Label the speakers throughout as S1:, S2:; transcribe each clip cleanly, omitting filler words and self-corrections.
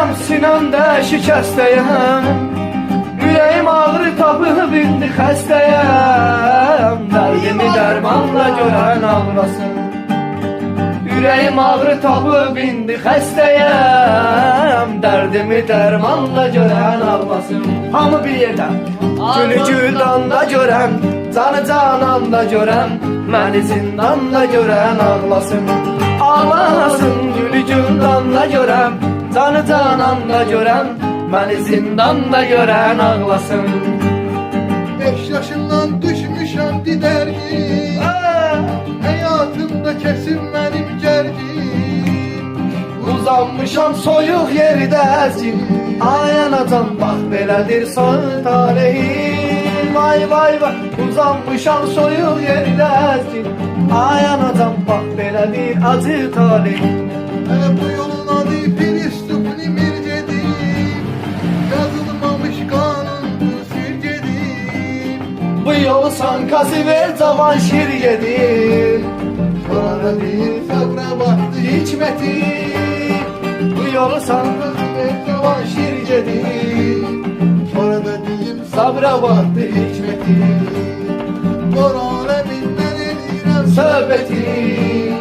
S1: Sinəm sinəmdə şikəstəyəm, ürəyim ağrı tapıb indi xəstəyəm. Dərdimi dərmanla görən ağlasın. Ürəyim ağrı tapıb indi xəstəyəm, dərdimi dərmanla görən ağlasın. Hamı bir yerdə gülü güldanda görən, canı cananda görən, məni zindanda görən ağlasın. Ağlasın gülü güldanda görən, canı cananda görən, məni zindanda görən ağlasın.
S2: 5 yaşından düşmüşəm didərgin, həyatımda kəsin mənim gərgin.
S1: Uzanmışam soyuq yerdə əzgin, ay anacan bax belədir son talihim. Vay vay vay, uzanmışam soyuq yerdə əzgin, ay anacan bax belədir acı talihim.
S2: Bu yolun adı Firistupni Mircedir, yazılmamış kanundur sirgedir.
S1: Bu yolu sankası ver cavan şirgedir,
S2: Sonra deyir sabra baktı
S1: hikmətim. Bu yolu sankası ver cavan şirgedir,
S2: Sonra da deyim
S1: sabra vaxtı hikmətim.
S2: Var aləmindən eləyirəm
S1: Söhbətim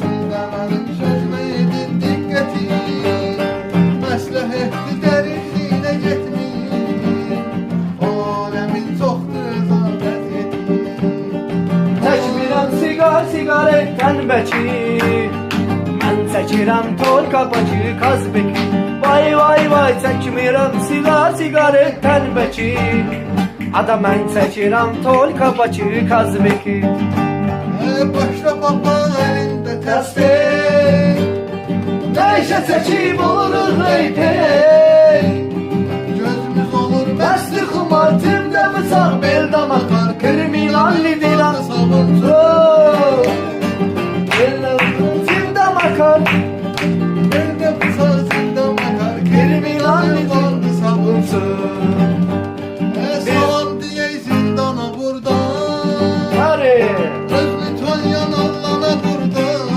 S2: Sizdə mənim sözümə edin diqqəti, məsləhətli dərinliyinə getməyin, aləmin çoxdur əzabət yetim.
S1: çəkmirəm siqaretdən bəki, mən çəkirəm tol kapacı kazbeki. Vay vay vay, çəkmirəm siqaretdən bəki, ada mən çəkirəm tol kapacı kazbeki.
S2: Başla papağan elində təsbih,
S1: Nəyşə çəkib oluruq reytey,
S2: gözümüz olur
S1: məstli xumar timdə bıçaq beldə makar, kriminalli dilan
S2: sabuncu.
S1: timdə makar,
S2: Elde bıçaq zində makar,
S1: kriminalli
S2: vardı sabuncu.
S1: dilan.
S2: Salam deyək zindana buradan,
S1: Hare,
S2: özünü tanıyan Allah'a buradan.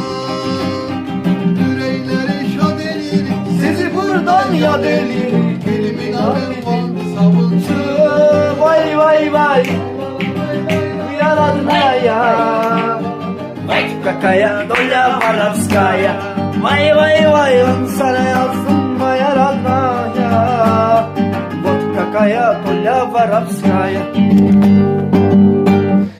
S2: Yürekleri şad elir,
S1: sizi buradan yad eləyir,
S2: kriminalin vardı sabuncu.
S1: vay vay vay, yaradına ya. Vay kakaya, doля varavskaya, vay vay vay, on sana yazdım moja родная. Вот какая доля воровская.